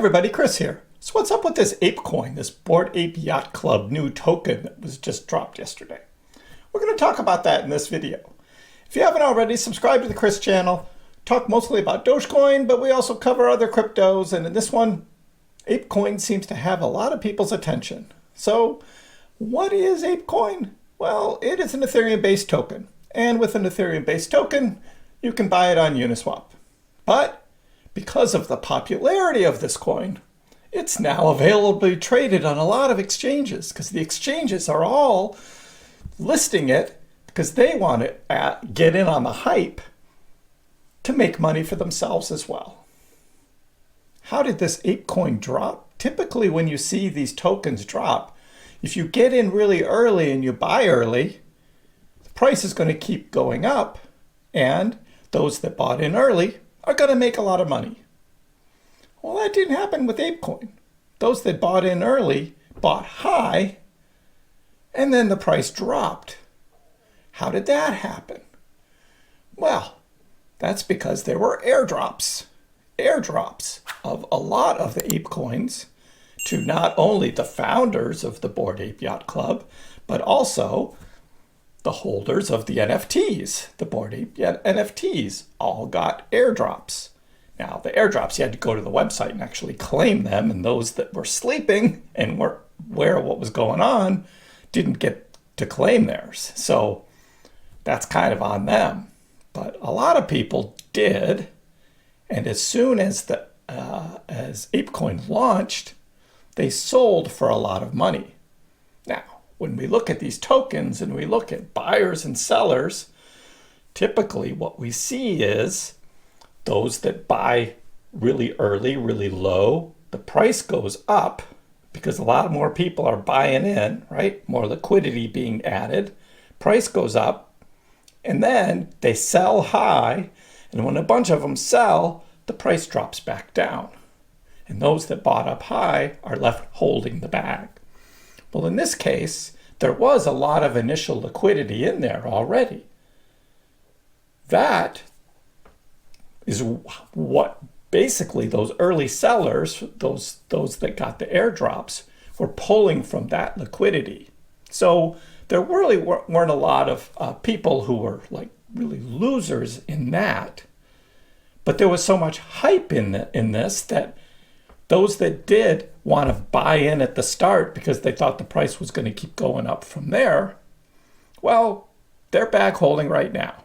everybody, Chris here. So what's up with this ApeCoin, this Bored Ape Yacht Club new token that was just dropped yesterday? We're going to talk about that in this video. If you haven't already, subscribe to the Chris channel. Talk mostly about Dogecoin, but we also cover other cryptos, and in this one, ApeCoin seems to have a lot of people's attention. So what is ApeCoin? Well, it is an Ethereum-based token, and with an Ethereum-based token, you can buy it on Uniswap. But because of the popularity of this coin, it's now available traded on a lot of exchanges because the exchanges are all listing it because they want to get in on the hype to make money for themselves as well. How did this ApeCoin drop? Typically when you see these tokens drop, if you get in really early and you buy early, the price is going to keep going up, and those that bought in early are going to make a lot of money. Well, that didn't happen with ApeCoin. Those that bought in early bought high, and then the price dropped. How did that happen? Well, that's because there were airdrops of a lot of the ApeCoins to not only the founders of the Bored Ape Yacht Club, but also the holders of the NFTs. The Bored Ape NFTs all got airdrops. Now, the airdrops, you had to go to the website and actually claim them, and those that were sleeping and were aware of what was going on didn't get to claim theirs. So that's kind of on them. But a lot of people did, and as soon as as ApeCoin launched, they sold for a lot of money. Now, when we look at these tokens and we look at buyers and sellers, typically what we see is those that buy really early, really low, the price goes up because a lot more people are buying in, right? More liquidity being added, price goes up, and then they sell high, and when a bunch of them sell, the price drops back down. And those that bought up high are left holding the bag. Well, in this case, there was a lot of initial liquidity in there already. That is what basically those early sellers, those that got the airdrops, were pulling from that liquidity. So there really weren't a lot of people who were like really losers in that. But there was so much hype in this that those that did want to buy in at the start because they thought the price was going to keep going up from there, well, they're back holding right now.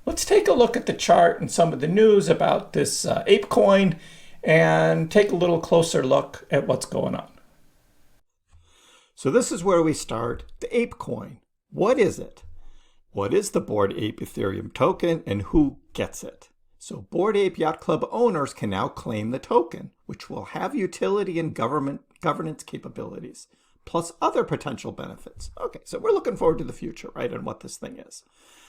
Let's take a look at the chart and some of the news about this ApeCoin and take a little closer look at what's going on. So this is where we start. The ApeCoin. What is it? What is the Bored Ape Ethereum token and who gets it? So Bored Ape Yacht Club owners can now claim the token, which will have utility and governance capabilities, plus other potential benefits. Okay, so we're looking forward to the future, right, and what this thing is.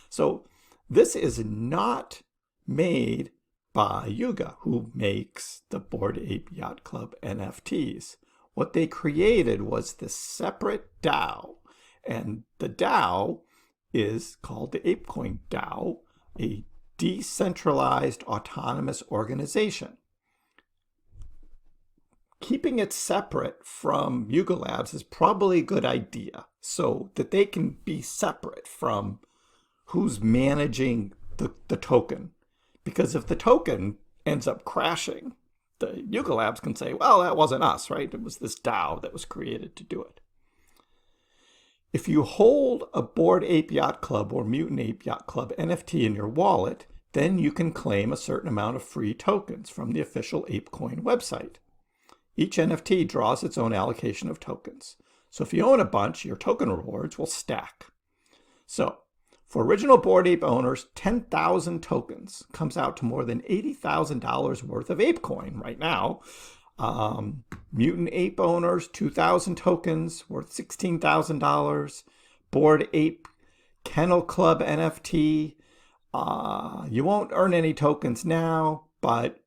So this is not made by Yuga, who makes the Bored Ape Yacht Club NFTs. What they created was this separate DAO, and the DAO is called the ApeCoin DAO, a decentralized autonomous organization. Keeping it separate from Yuga Labs is probably a good idea so that they can be separate from who's managing the token. Because if the token ends up crashing, the Yuga Labs can say, well, that wasn't us, right? It was this DAO that was created to do it. If you hold a Bored Ape Yacht Club or Mutant Ape Yacht Club NFT in your wallet, then you can claim a certain amount of free tokens from the official ApeCoin website. Each NFT draws its own allocation of tokens. So if you own a bunch, your token rewards will stack. So for original Bored Ape owners, 10,000 tokens comes out to more than $80,000 worth of ApeCoin right now. Mutant Ape owners, 2,000 tokens worth $16,000. Bored Ape Kennel Club NFT. You won't earn any tokens now, but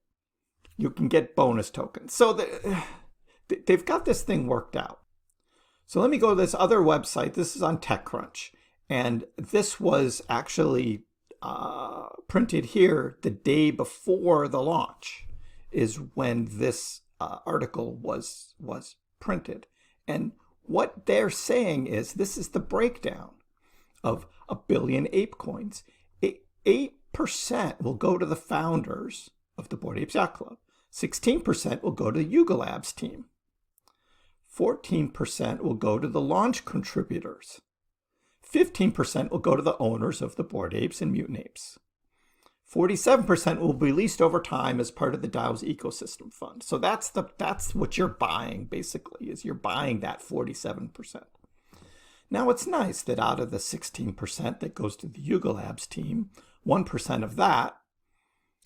you can get bonus tokens. So they've got this thing worked out. So let me go to this other website. This is on TechCrunch. And this was actually printed here the day before the launch is when this article was printed. And what they're saying is this is the breakdown of 1 billion ape coins. 8% will go to the founders of the Bored Ape Yacht Club. 16% will go to the Yuga Labs team. 14% will go to the launch contributors. 15% will go to the owners of the Bored Apes and Mutant Apes. 47% will be released over time as part of the DAO's ecosystem fund. So that's what you're buying, basically, is you're buying that 47%. Now, it's nice that out of the 16% that goes to the Yuga Labs team, 1% of that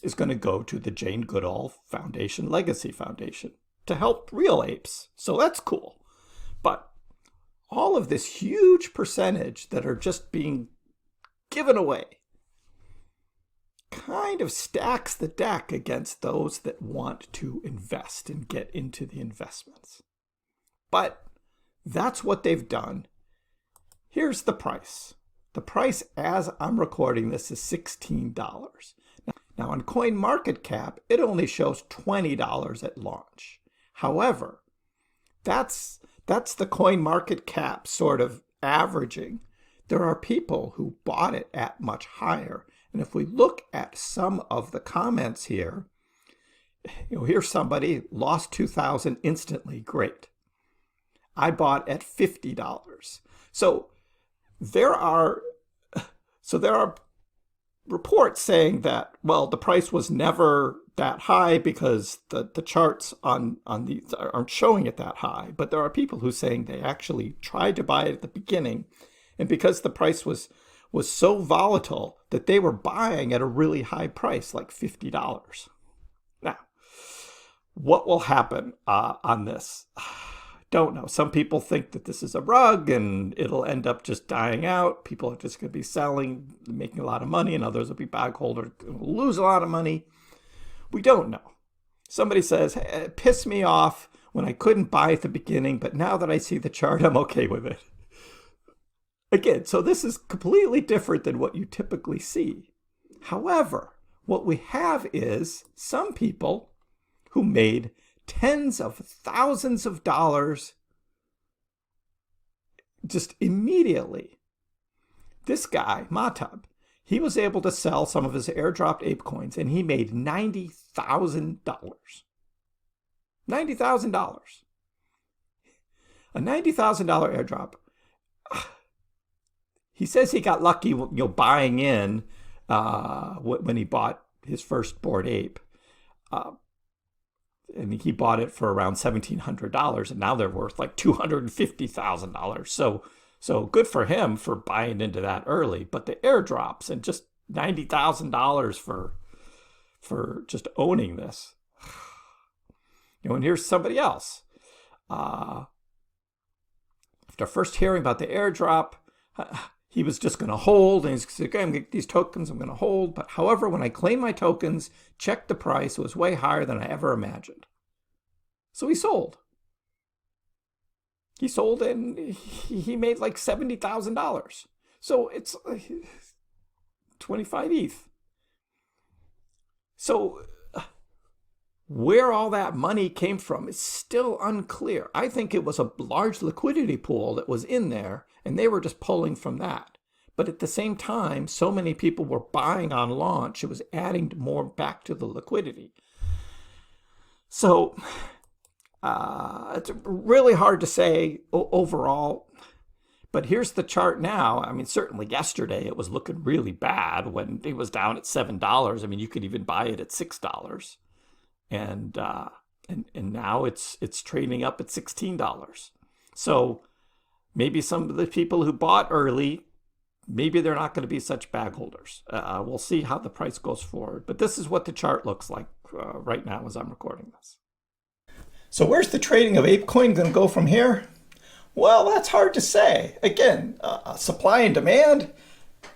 is going to go to the Jane Goodall Foundation Legacy Foundation to help real apes. So that's cool. But all of this huge percentage that are just being given away kind of stacks the deck against those that want to invest and get into the investments. But that's what they've done. Here's the price. The price as I'm recording this is $16. Now on CoinMarketCap, it only shows $20 at launch. However, that's the CoinMarketCap sort of averaging. There are people who bought it at much higher. And if we look at some of the comments here, here's somebody lost $2,000 instantly. Great. I bought at $50. So there are reports saying that, well, the price was never that high because the charts on these aren't showing it that high. But there are people who are saying they actually tried to buy it at the beginning, and because the price was so volatile that they were buying at a really high price, like $50. Now, what will happen on this? Don't know. Some people think that this is a rug and it'll end up just dying out. People are just going to be selling, making a lot of money, and others will be bag holders and will lose a lot of money. We don't know. Somebody says, hey, it pissed me off when I couldn't buy at the beginning, but now that I see the chart, I'm okay with it. Again, so this is completely different than what you typically see. However, what we have is some people who made tens of thousands of dollars just immediately. This guy, Matab, he was able to sell some of his airdropped ape coins, and he made $90,000. $90,000. A $90,000 airdrop. He says he got lucky, buying in when he bought his first Bored Ape. And he bought it for around $1,700, and now they're worth like $250,000. So good for him for buying into that early. But the airdrops and just $90,000 for just owning this. And here's somebody else. After first hearing about the airdrop, he was just going to hold, and he's going to get these tokens, I'm going to hold. But however, when I claimed my tokens, checked the price, it was way higher than I ever imagined. So he sold. He sold and he made like $70,000. So it's 25 ETH. So where all that money came from is still unclear. I think it was a large liquidity pool that was in there, and they were just pulling from that. But at the same time, so many people were buying on launch, it was adding more back to the liquidity. So it's really hard to say overall. But here's the chart now. I mean, certainly yesterday it was looking really bad when it was down at $7. I mean, you could even buy it at $6. And now it's trading up at $16. So maybe some of the people who bought early, maybe they're not going to be such bag holders. We'll see how the price goes forward. But this is what the chart looks like right now as I'm recording this. So where's the trading of ApeCoin going to go from here? Well, that's hard to say. Again, supply and demand.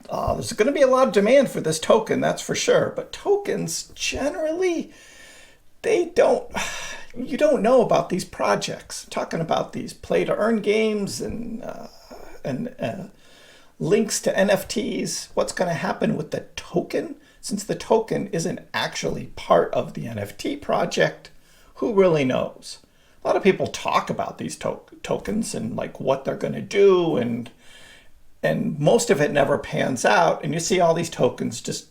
There's going to be a lot of demand for this token, that's for sure. But tokens generally, you don't know about these projects. I'm talking about these play to earn games and links to NFTs. What's going to happen with the token? Since the token isn't actually part of the NFT project, Who really knows? A lot of people talk about these tokens and like what they're going to do, and most of it never pans out, and you see all these tokens just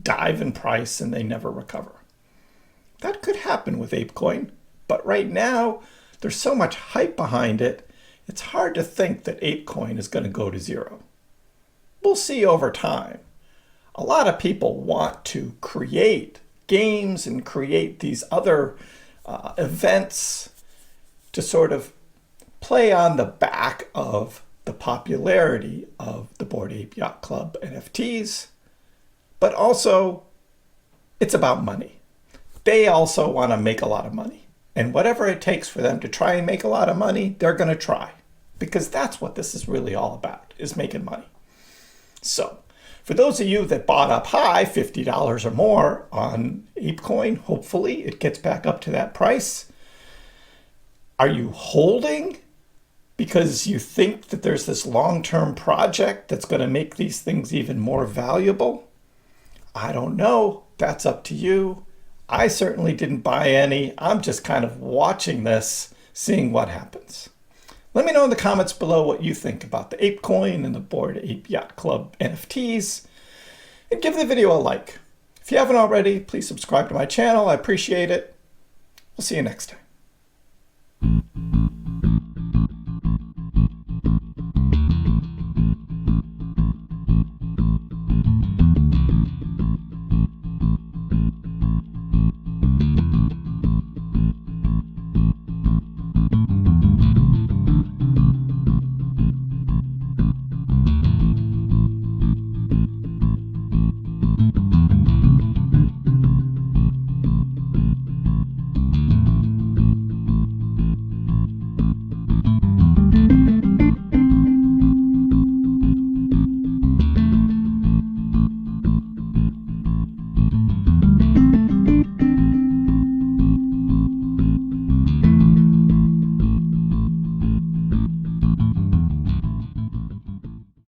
dive in price and they never recover. That could happen with ApeCoin, but right now there's so much hype behind it, it's hard to think that ApeCoin is going to go to zero. We'll see over time. A lot of people want to create games and create these other events to sort of play on the back of the popularity of the Bored Ape Yacht Club NFTs, but also it's about money. They also want to make a lot of money. And whatever it takes for them to try and make a lot of money, they're going to try. Because that's what this is really all about, is making money. So, for those of you that bought up high, $50 or more on ApeCoin, hopefully it gets back up to that price. Are you holding because you think that there's this long-term project that's going to make these things even more valuable? I don't know. That's up to you. I certainly didn't buy any. I'm just kind of watching this, seeing what happens. Let me know in the comments below what you think about the ApeCoin and the Bored Ape Yacht Club NFTs. And give the video a like. If you haven't already, please subscribe to my channel. I appreciate it. We'll see you next time.